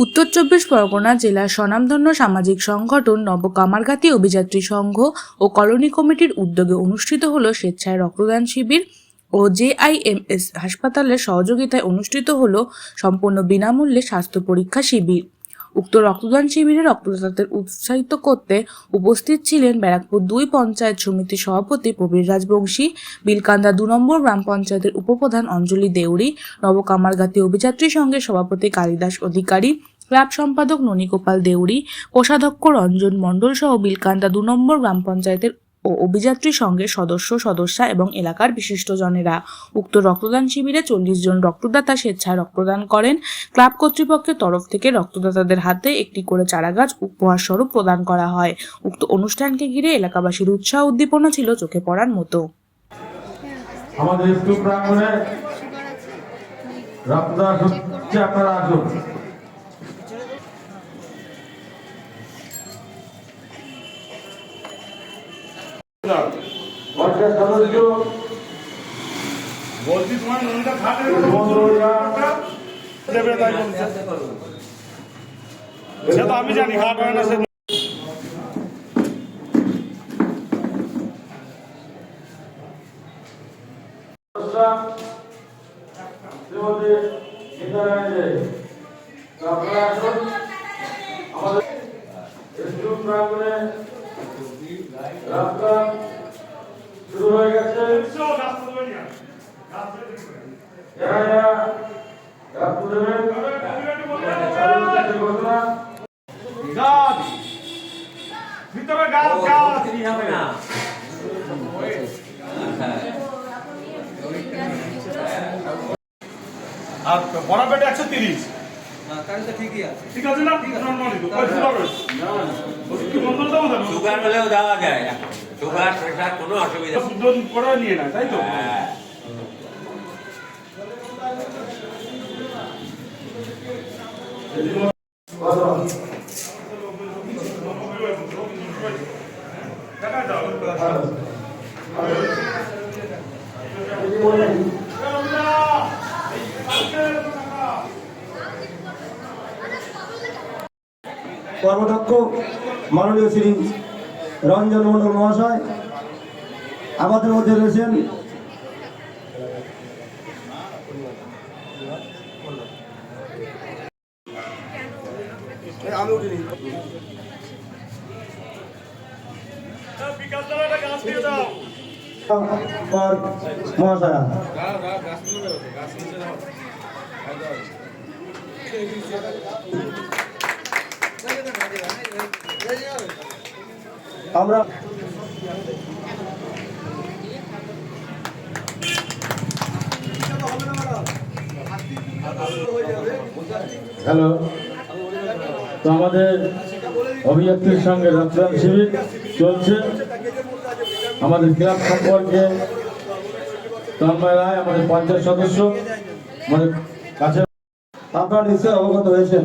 উত্তর চব্বিশ পরগনা জেলার স্বনামধন্য সামাজিক সংগঠন নবকামারগাতি অভিযাত্রী সংঘ ও কলোনি কমিটির উদ্যোগে অনুষ্ঠিত হলো স্বেচ্ছায় রক্তদান শিবির ও জেআইএমএস হাসপাতালের সহযোগিতায় অনুষ্ঠিত হলো সম্পূর্ণ বিনামূল্যে স্বাস্থ্য পরীক্ষা শিবির। উক্ত রক্তদান শিবিরে রক্তদাতাদের উৎসাহিত করতে উপস্থিত ছিলেন ব্যারাকপুর 2 পঞ্চায়েত সমিতির সভাপতি প্রবীর রাজবংশী, বিলকান্দা 2 নম্বর গ্রাম পঞ্চায়েতের উপপ্রধান অঞ্জলি দেউরি, নবকামারগাতি অভিযাত্রী সংঘের সভাপতি কালিদাস অধিকারী, ক্লাব সম্পাদক ননীগোপাল দেউরি, কোষাধ্যক্ষ রঞ্জন মণ্ডল সহ বিলকান্দা 2 নম্বর গ্রাম পঞ্চায়েতের ও অভিযাত্রী সংঘের সদস্যা এবং এলাকার বিশিষ্টজনেরা। উক্ত রক্তদান শিবিরে 40 জন রক্তদাতা স্বেচ্ছায় রক্তদান করেন। ক্লাব কর্তৃপক্ষের তরফ থেকে রক্তদাতাদের হাতে একটি করে চারাগাছ উপহার স্বরূপ প্রদান করা হয়। উক্ত অনুষ্ঠানকে ঘিরে এলাকাবাসীর উৎসাহ উদ্দীপনা ছিল চোখে পড়ার মতো। আমাদের স্কুল প্রাঙ্গণে রক্তদান হচ্ছে, আপনারা আসুন। বলছি তোমার ননিটা খাটে দেবে, তাই বলছে। সে তো আমি জানি খাট হয় না, সে আমাদের স্কুল প্রাঙ্গণে রাস্তা শুরু হয়ে গেছে। ভিতরে গাছ গাছ হবে না। আর বড় পেটে 130। ঠিক আছে না? সুগার হলেও দেওয়া যায়, সুগার প্রেশার কোনো অসুবিধা করে নিয়ে না, তাই তো? কর্মদক্ষ মাননীয় শ্রী রঞ্জন মণ্ডল মহাশয় আমাদের মধ্যে রয়েছেন। মহাশয়া আমরা হ্যালো, তো আমাদের অভিযাত্রীর সঙ্গে রক্তদান শিবির চলছে। আমাদের ক্লাব সম্পর্কে তন্ময় রায়, আমাদের পঞ্চায়েত সদস্য, আমাদের কাছে আপনারা নিশ্চয়ই অবগত হয়েছেন,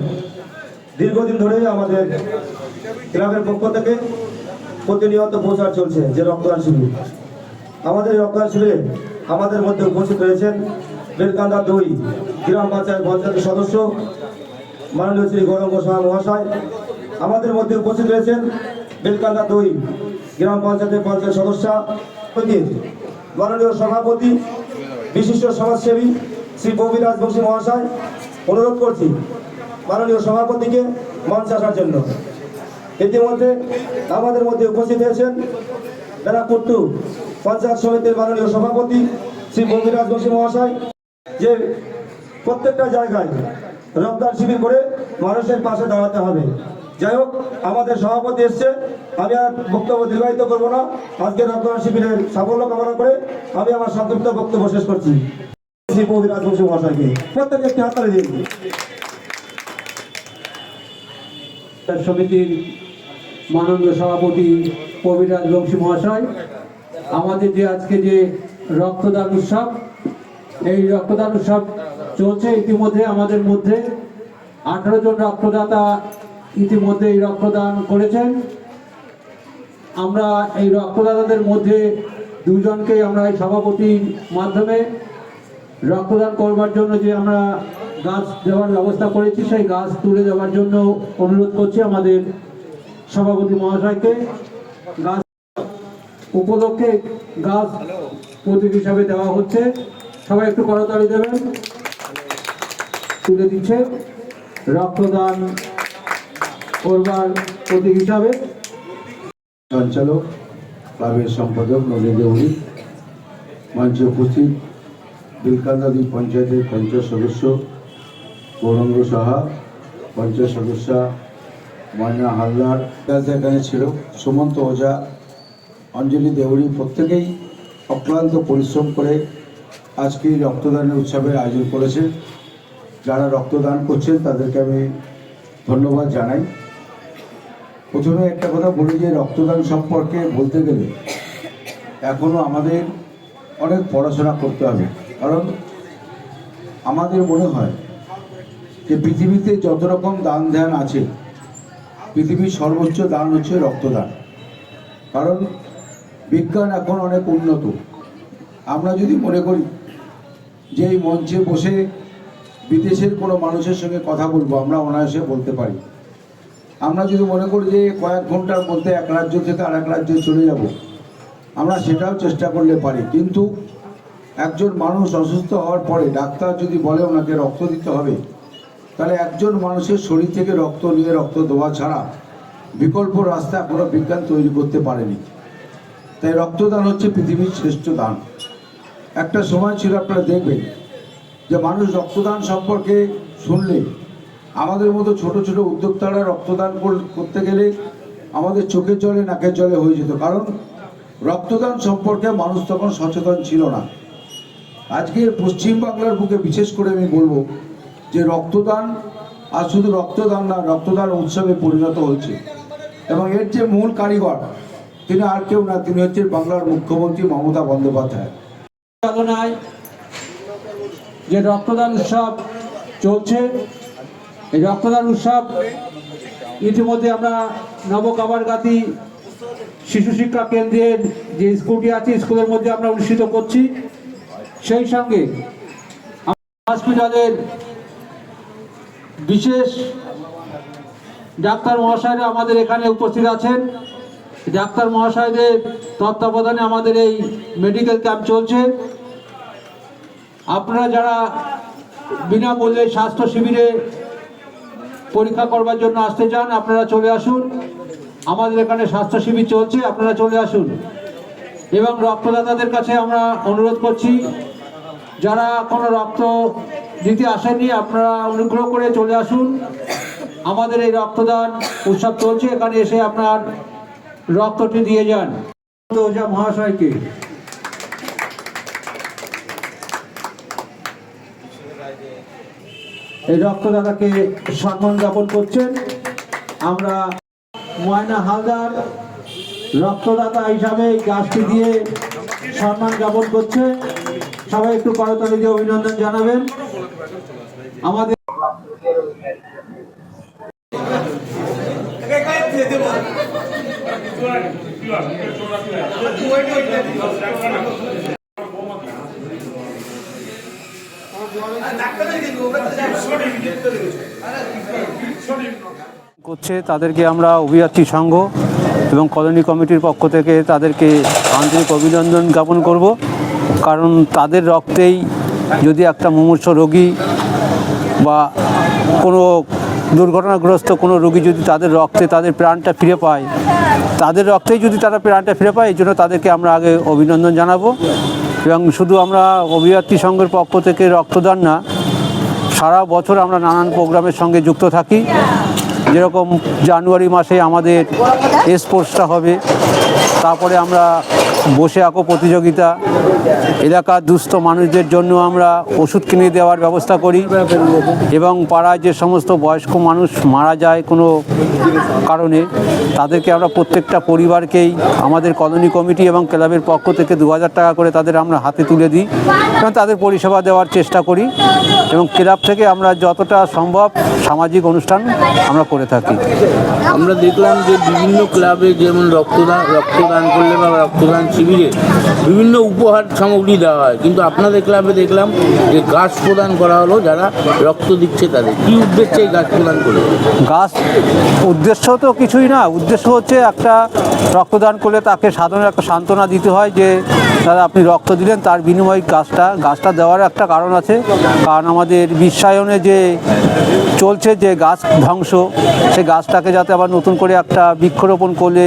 দীর্ঘদিন ধরে আমাদের ক্লাবের পক্ষ থেকে প্রতিনিয়ত প্রচার চলছে যে রক্তদান শিবির। আমাদের রক্তদান শিবিরে আমাদের মধ্যে উপস্থিত রয়েছেন বেলকান্দা 2 গ্রাম পঞ্চায়েতের সদস্য মাননীয় শ্রী গৌরঙ্গ সাহা মহাশয়। আমাদের মধ্যে উপস্থিত রয়েছেন বেলকান্দা 2 গ্রাম পঞ্চায়েতের সদস্যা মাননীয় সভাপতি বিশিষ্ট সমাজসেবী শ্রী প্রবীর রাজবংশী মহাশয়। অনুরোধ করছি মাননীয় সভাপতিকে মঞ্চে আসার জন্য। ইতিমধ্যে আমাদের মধ্যে উপস্থিত হয়েছেন ব্যারাকপুর 2 পঞ্চায়েত সমিতির মাননীয় সভাপতি শ্রী প্রবীর রাজবংশী মহাশয়, যে প্রত্যেকটা জায়গায় রক্তদান শিবির করে মানুষের পাশে দাঁড়াতে হবে। যাই হোক, আমাদের সভাপতি এসছে, আমি আর বক্তব্য দীর্ঘায়িত করবো না। আজকে রক্তদান শিবিরের সাফল্য কামনা করে আমি আমার সংক্ষিপ্ত বক্তব্য শেষ করছি। শ্রী প্রবীর রাজবংশী মহাশয়কে প্রত্যেকে একটি হাততালি দিন। সমিতির মাননীয় সভাপতি প্রবীর রাজবংশী মহাশয়, আমাদের যে আজকে যে রক্তদান উৎসব, এই রক্তদান উৎসব চলছে। ইতিমধ্যে আমাদের মধ্যে 18 জন রক্তদাতা ইতিমধ্যে এই রক্তদান করেছেন। আমরা এই রক্তদাতাদের মধ্যে 2 জনকে আমরা এই সভাপতির মাধ্যমে রক্তদান করবার জন্য যে আমরা গাছ দেওয়ার ব্যবস্থা করেছি, সেই গাছ তুলে দেওয়ার জন্য অনুরোধ করছি আমাদের সভাপতি মহাশয়কে। গাছ উপলক্ষে গাছ প্রতীক হিসাবে দেওয়া হচ্ছে, সবাই একটু করতালি দেবেন। তুলে দিচ্ছে রক্তদান করবার প্রতীক হিসাবে। সঞ্চালক ক্লাবের সম্পাদক নদী দেউরি, মঞ্চে উপস্থিত বিলকান্দাদি পঞ্চায়েতের পঞ্চায়েত সদস্য গৌরাঙ্গ সাহা, পঞ্চায়েত সদস্যা ময়না হালদার এখানে ছিল, সুমন্ত ওঝা, অঞ্জলি দেউরি, প্রত্যেকেই অক্লান্ত পরিশ্রম করে আজকে এই রক্তদানের উৎসবের আয়োজন করেছে। যারা রক্তদান করছেন তাদেরকে আমি ধন্যবাদ জানাই। প্রথমে একটা কথা বলি যে রক্তদান সম্পর্কে বলতে গেলে এখনও আমাদের অনেক পড়াশোনা করতে হবে, কারণ আমাদের মনে হয় যে পৃথিবীতে যত রকম দান ধ্যান আছে, পৃথিবীর সর্বোচ্চ দান হচ্ছে রক্তদান। কারণ বিজ্ঞান এখন অনেক উন্নত। আমরা যদি মনে করি যে এই মঞ্চে বসে বিদেশের কোনো মানুষের সঙ্গে কথা বলবো, আমরা অনায়াসে বলতে পারি। আমরা যদি মনে করি যে কয়েক ঘন্টার মধ্যে এক রাজ্য থেকে আরেক রাজ্যে চলে যাব, আমরা সেটাও চেষ্টা করলে পারি। কিন্তু একজন মানুষ অসুস্থ হওয়ার পরে ডাক্তার যদি বলে ওনাকে রক্ত দিতে হবে, তাহলে একজন মানুষের শরীর থেকে রক্ত নিয়ে রক্ত দেওয়া ছাড়া বিকল্প রাস্তা কোনো বিজ্ঞান তৈরি করতে পারেনি। তাই রক্তদান হচ্ছে পৃথিবীর শ্রেষ্ঠ দান। একটা সময় ছিল, আপনারা দেখবেন যে মানুষ রক্তদান সম্পর্কে শুনলে আমাদের মতো ছোট ছোট উদ্যোক্তারা রক্তদান করতে গেলে আমাদের চোখের জলে নাকের জলে হয়ে যেত, কারণ রক্তদান সম্পর্কে মানুষ তখন সচেতন ছিল না। আজকের পশ্চিমবাংলার বুকে বিশেষ করে আমি বলবো যে রক্তদান আর শুধু রক্তদান না, রক্তদান উৎসবে পরিণত হয়েছে। এবং এর যে মূল কারিগর তিনি আর কেউ না, তিনি হচ্ছেন বাংলার মুখ্যমন্ত্রী মমতা বন্দ্যোপাধ্যায়। যে রক্তদান উৎসব চলছে, এই রক্তদান উৎসব ইতিমধ্যে আমরা নবকামারগাতি শিশু শিক্ষা কেন্দ্রের যে স্কুলটি আছে, স্কুলের মধ্যে আমরা অনুষ্ঠিত করছি। সেই সঙ্গে হসপিটালের বিশেষ ডাক্তার মহাশয়রা আমাদের এখানে উপস্থিত আছেন। ডাক্তার মহাশয়দের তত্ত্বাবধানে আমাদের এই মেডিকেল ক্যাম্প চলছে। আপনারা যারা বিনামূল্যে স্বাস্থ্য শিবিরে পরীক্ষা করবার জন্য আসতে চান, আপনারা চলে আসুন। আমাদের এখানে স্বাস্থ্য শিবির চলছে, আপনারা চলে আসুন। এবং রক্তদাতাদের কাছে আমরা অনুরোধ করছি, যারা কোনো রক্ত দিতে আসেননি, আপনারা অনুগ্রহ করে চলে আসুন। আমাদের এই রক্তদান উৎসব চলছে, এখানে এসে আপনার রক্তটি দিয়ে যান। ওঝা মহাশয়কে এই রক্তদাতাকে সম্মান জ্ঞাপন করছেন। আমরা ময়না হালদার রক্তদাতা হিসাবে এই গাছটি দিয়ে সম্মান জ্ঞাপন করছে। সবাই একটু করতালি দিয়ে অভিনন্দন জানাবেন। আমাদের করছে তাদেরকে আমরা অভিযাত্রী সংঘ এবং কলোনি কমিটির পক্ষ থেকে তাদেরকে আন্তরিক অভিনন্দন জ্ঞাপন করব। কারণ তাদের রক্তেই যদি একটা মুমূর্ষ রোগী বা কোনো দুর্ঘটনাগ্রস্ত কোনো রোগী যদি তাদের রক্তে তাদের প্রাণটা ফিরে পায়, তাদের রক্তেই যদি তারা প্রাণটা ফিরে পায়, এই জন্য তাদেরকে আমরা আগে অভিনন্দন জানাবো। এবং শুধু আমরা অভিযাত্রী সংঘের পক্ষ থেকে রক্তদান না, সারা বছর আমরা নানান প্রোগ্রামের সঙ্গে যুক্ত থাকি। যেরকম জানুয়ারি মাসে আমাদের স্পোর্টসটা হবে, তারপরে আমরা বসে আঁকো প্রতিযোগিতা, এলাকার দুস্থ মানুষদের জন্য আমরা ওষুধ কিনে দেওয়ার ব্যবস্থা করি। এবং পাড়ায় যে সমস্ত বয়স্ক মানুষ মারা যায় কোনো কারণে, তাদেরকে আমরা প্রত্যেকটা পরিবারকেই আমাদের কলোনি কমিটি এবং ক্লাবের পক্ষ থেকে 2000 টাকা করে তাদের আমরা হাতে তুলে দিই এবং তাদের পরিষেবা দেওয়ার চেষ্টা করি। এবং ক্লাব থেকে আমরা যতটা সম্ভব সামাজিক অনুষ্ঠান আমরা করে থাকি। আমরা দেখলাম যে বিভিন্ন ক্লাবে যেমন রক্ত দান করলে বা রক্তদান শিবিরে বিভিন্ন উপহার সামগ্রী দেওয়া হয়, কিন্তু আপনাদের ক্লাবে দেখলাম যে গাছ প্রদান করা হলো যারা রক্ত দিচ্ছে তাদের। কী উদ্দেশ্যে এই গাছ প্রদান করলো? গাছ উদ্দেশ্য তো কিছুই না, উদ্দেশ্য হচ্ছে একটা রক্তদান করলে তাকে সাধারণ একটা সান্ত্বনা দিতে হয় যে দাদা আপনি রক্ত দিলেন, তার বিনিময়ে গাছটা দেওয়ার একটা কারণ আছে। কারণ আমাদের বিশ্বায়নে যে চলছে যে গাছ ধ্বংস, সেই গাছটাকে যাতে আবার নতুন করে একটা বৃক্ষরোপণ করলে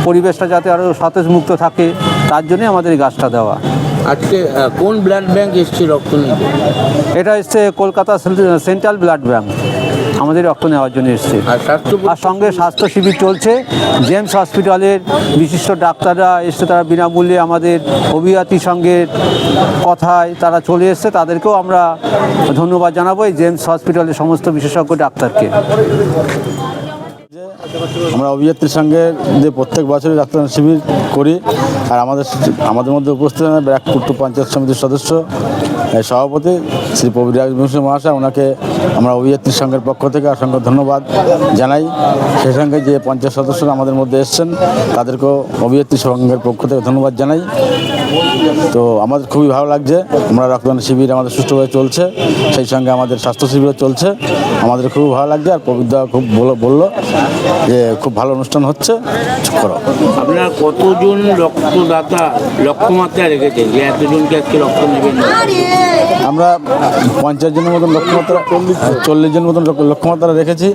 পরিবেশটা যাতে আরও সতেজ মুক্ত থাকে, তার জন্যই আমাদের এই গাছটা দেওয়া। আজকে কোন ব্লাড ব্যাংক এসছে রক্ত নিতে? এটা এসছে কলকাতা সেন্ট্রাল ব্লাড ব্যাংক আমাদের রক্ত নেওয়ার জন্য এসছে। আর সঙ্গে স্বাস্থ্য শিবির চলছে, জেমস হসপিটালের বিশিষ্ট ডাক্তাররা এসছে, তারা বিনামূল্যে আমাদের অভিয়াত্রী সঙ্গের কথায় তারা চলে এসছে, তাদেরকেও আমরা ধন্যবাদ জানাবো এই জেমস হসপিটালের সমস্ত বিশেষজ্ঞ ডাক্তারকে। আমরা অভিযাত্রীর সঙ্গে যে প্রত্যেক বছরই রক্তদান শিবির করি, আর আমাদের মধ্যে উপস্থিত ব্যারাকপুর পঞ্চায়েত সমিতির সদস্য সভাপতি শ্রী প্রবীরাজ বংশী মহাশয়, ওনাকে আমরা অভিযাত্রীর সংঘের পক্ষ থেকে অসংখ্য ধন্যবাদ জানাই। সেই সঙ্গে যে পঞ্চায়েত সদস্যরা আমাদের মধ্যে এসছেন তাদেরকেও অভিযাত্রী সংঘের পক্ষ থেকে ধন্যবাদ জানাই। তো আমাদের খুবই ভালো লাগছে, আমরা রক্তদান শিবির আমাদের সুষ্ঠুভাবে চলছে, সেই সঙ্গে আমাদের স্বাস্থ্য শিবিরও চলছে, আমাদের খুব ভালো লাগছে। আর প্রবীরদা খুব বললো যে খুব ভালো অনুষ্ঠান হচ্ছে, করো। আপনারা কতজন রক্তদাতা লক্ষ্যমাত্রা রেখেছেন যে এতজনকে আজকে রক্ত নেবেন? আমরা 50 জনের মতন লক্ষ্যমাত্রা, 40 জন মতন লক্ষ্যমাত্রা রেখেছি।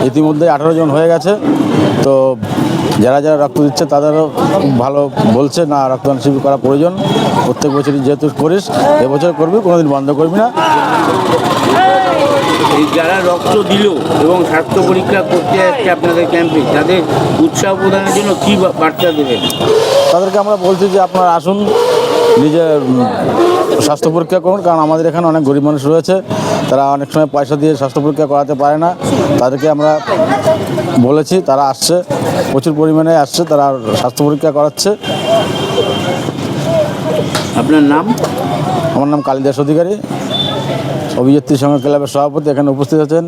ইতিমধ্যে 18 জন হয়ে গেছে। তো যারা রক্ত দিচ্ছে তাদেরও খুব ভালো বলছে, না রক্তদান শিবির করা প্রয়োজন, প্রত্যেক বছরই যেহেতু করিস এবছর করবি, কোনোদিন বন্ধ করবি না। এই যারা রক্ত দিল এবং স্বাস্থ্য পরীক্ষা করতে যাচ্ছে আপনাদের ক্যাম্পে, তাদের উৎসাহ প্রদানের জন্য কী বার্তা দেবেন? তাদেরকে আমরা বলছি যে আপনারা আসুন, নিজের স্বাস্থ্য পরীক্ষা করুন, কারণ আমাদের এখানে অনেক গরিব মানুষ রয়েছে, তারা অনেক সময় পয়সা দিয়ে স্বাস্থ্য পরীক্ষা করাতে পারে না। তাদেরকে আমরা বলেছি, তারা আসছে, প্রচুর পরিমাণে আসছে, তারা স্বাস্থ্য পরীক্ষা করাচ্ছে। আপনার নাম? আমার নাম কালিদাস অধিকারী, অভিযাত্রী সংঘ ক্লাবের সভাপতি। এখানে উপস্থিত আছেন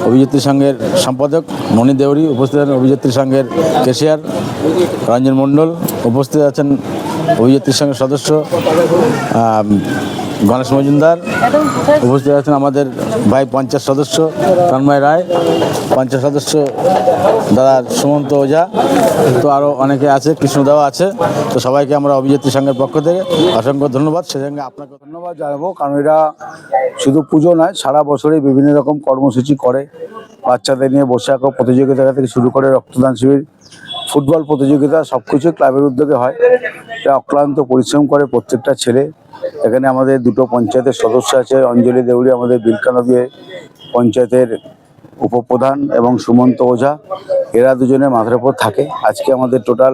অভিযাত্রী সংঘের সম্পাদক ননী দেউরি, উপস্থিত আছেন অভিযাত্রী সংঘের কেশিয়ার রঞ্জন মণ্ডল, উপস্থিত আছেন অভিযাত্রী সংঘের সদস্য গণেশ মজুমদার, উপস্থিত আছেন আমাদের ভাই পঞ্চায়েত সদস্য তন্ময় রায়, পঞ্চায়েত সদস্য দাদা সুমন্ত ওঝা, তো আরও অনেকে আছে, কৃষ্ণদাও আছে। তো সবাইকে আমরা অভিযাত্রী সংঘের পক্ষ থেকে অসংখ্য ধন্যবাদ। সে সঙ্গে আপনাকে ধন্যবাদ জানাবো, কারণ এরা শুধু পুজো নয়, সারা বছরই বিভিন্ন রকম কর্মসূচি করে। বাচ্চাদের নিয়ে বসে আঁকো প্রতিযোগিতা থেকে শুরু করে রক্তদান শিবির, ফুটবল প্রতিযোগিতা, সব কিছু ক্লাবের উদ্যোগে হয়। এরা অক্লান্ত পরিশ্রম করে প্রত্যেকটা ছেলে। এখানে আমাদের দুটো পঞ্চায়েতের সদস্য আছে, অঞ্জলি দেউরি আমাদের বিলকানদী পঞ্চায়েতের উপপ্রধান এবং সুমন্ত ওঝা, এরা দুজনে মাথার উপর থাকে। আজকে আমাদের টোটাল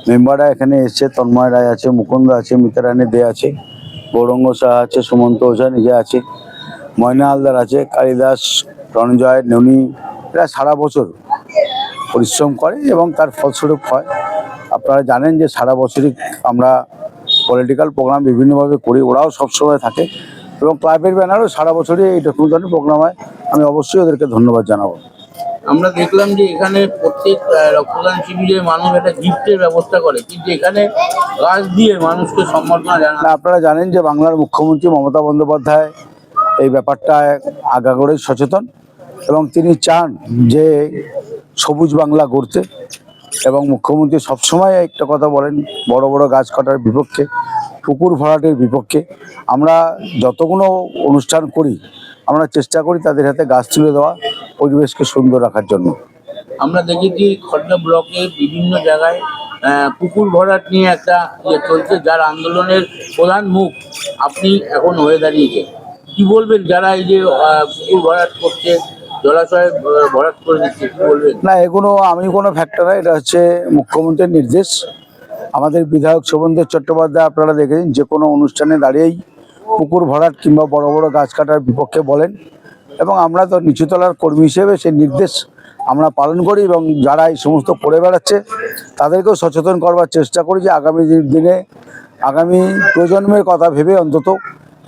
মেম্বাররা এখানে এসছে, তন্ময় রায় আছে, মুকুন্দ আছে, মিতারানী দে আছে, গৌরঙ্গ সাহা আছে, সুমন্ত ওঝা নিজে আছে, ময়না হালদার আছে, কালিদাস, রণজয়, ননী, এরা সারা বছর পরিশ্রম করে এবং তার ফলস্বরূপ হয়। আপনারা জানেন যে সারা বছরই আমরা পলিটিক্যাল প্রোগ্রাম বিভিন্নভাবে করি, ওরাও সবসময় থাকে এবং ক্লাবের ব্যানারও সারা বছরই এইরকম ধরনের প্রোগ্রাম হয়। আমি অবশ্যই ওদেরকে ধন্যবাদ জানাবো। আমরা দেখলাম যে এখানে প্রত্যেক রক্তদান শিবিরে মানুষ একটা গিফটের ব্যবস্থা করে, কিন্তু এখানে গাছ দিয়ে মানুষকে সম্বর্ধনা জানান। আপনারা জানেন যে বাংলার মুখ্যমন্ত্রী মমতা বন্দ্যোপাধ্যায় এই ব্যাপারটায় আগাগোড়াই সচেতন এবং তিনি চান যে সবুজ বাংলা গড়তে, এবং মুখ্যমন্ত্রী সবসময় একটা কথা বলেন, বড় বড় গাছ কাটার বিপক্ষে, পুকুর ভরাটের বিপক্ষে। আমরা যতগুলো অনুষ্ঠান করি আমরা চেষ্টা করি তাদের হাতে গাছ তুলে দেওয়া, পরিবেশকে সুন্দর রাখার জন্য। আমরা দেখেছি খড়দা ব্লকে বিভিন্ন জায়গায় পুকুর ভরাট নিয়ে একটা চলছে, যার আন্দোলনের প্রধান মুখ আপনি এখন হয়ে দাঁড়িয়েছে। কি বলবেন যারা এই যে পুকুর ভরাট করছে, জলাশয় ভরাট করে দিচ্ছে, কি বলবেন? না, এগুলো আমি কোনো ফ্যাক্টর না, এটা হচ্ছে মুখ্যমন্ত্রীর নির্দেশ। আমাদের বিধায়ক শোভনদেব চট্টোপাধ্যায় আপনারা দেখেছেন যে কোনো অনুষ্ঠানে দাঁড়িয়েই পুকুর ভরাট কিংবা বড় বড় গাছ কাটার বিপক্ষে বলেন, এবং আমরা তো নিচুতলার কর্মী হিসেবে সেই নির্দেশ আমরা পালন করি এবং যারা এই সমস্ত করে বেড়াচ্ছে তাদেরকেও সচেতন করবার চেষ্টা করি যে আগামী দিনে আগামী প্রজন্মের কথা ভেবে অন্তত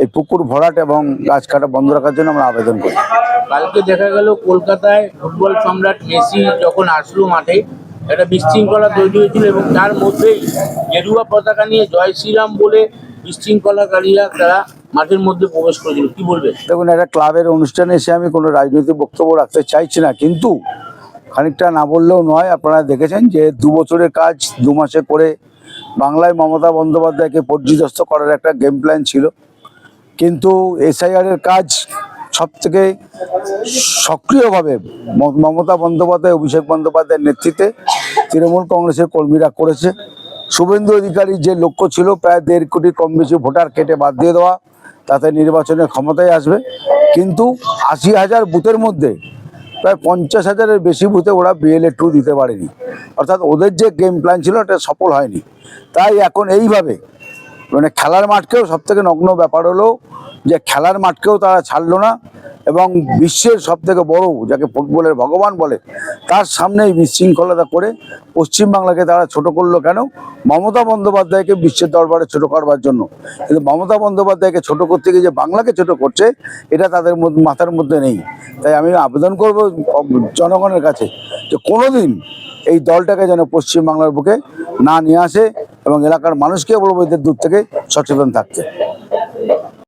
এই পুকুর ভরাট এবং গাছ কাটা বন্ধ রাখার জন্য আমরা আবেদন করি। কালকে দেখা গেল কলকাতায় ফুটবল সম্রাট মেসি যখন আসলো মাঠে, একটা বিশৃঙ্খলা তৈরি হয়েছিল এবং তার মধ্যেই গেরুয়া পতাকা নিয়ে জয় শ্রীরাম বলে বিশৃঙ্খলাকারীরা তারা মাঠের মধ্যে প্রবেশ করেছিল। কি বলবেন? দেখুন, একটা ক্লাবের অনুষ্ঠানে এসে আমি কোনো রাজনৈতিক বক্তব্য রাখতে চাইছি না, কিন্তু খানিকটা না বললেও নয়। আপনারা দেখেছেন যে 2 বছরের কাজ 2 মাসে করে বাংলায় মমতা বন্দ্যোপাধ্যায়কে পর্যদস্ত করার একটা গেম প্ল্যান ছিল, কিন্তু SIR এর কাজ সব থেকে সক্রিয়ভাবে মমতা বন্দ্যোপাধ্যায়, অভিষেক বন্দ্যোপাধ্যায়ের নেতৃত্বে তৃণমূল কংগ্রেসের কর্মীরা করেছে। শুভেন্দু অধিকারীর যে লক্ষ্য ছিল প্রায় 1.5 কোটি কম বেশি ভোটার কেটে বাদ দিয়ে দেওয়া, তাতে নির্বাচনে ক্ষমতায় আসবে, কিন্তু 80,000 বুথের মধ্যে প্রায় 50,000-এর বেশি বুথে ওরা BLA 2 দিতে পারেনি। অর্থাৎ ওদের যে গেম প্ল্যান ছিল এটা সফল হয়নি। তাই এখন এইভাবে মানে খেলার মাঠকেও সব থেকে নগ্ন ব্যাপার হলো যে খেলার মাঠকেও তারা ছাড়লো না, এবং বিশ্বের সব থেকে বড়, যাকে ফুটবলের ভগবান বলে, তার সামনেই বিশৃঙ্খলতা করে পশ্চিমবাংলাকে তারা ছোট করলো। কেন? মমতা বন্দ্যোপাধ্যায়কে বিশ্বের দরবারে ছোট করবার জন্য। কিন্তু মমতা বন্দ্যোপাধ্যায়কে ছোট করতে গিয়ে যে বাংলাকে ছোট করছে, এটা তাদের মাথার মধ্যে নেই। তাই আমি আবেদন করব জনগণের কাছে যে কোনোদিন এই দলটাকে যেন পশ্চিমবাংলার বুকে না নিয়ে আসে, এবং এলাকার মানুষকে বলবো এদের দূর থেকে সচেতন থাকতে।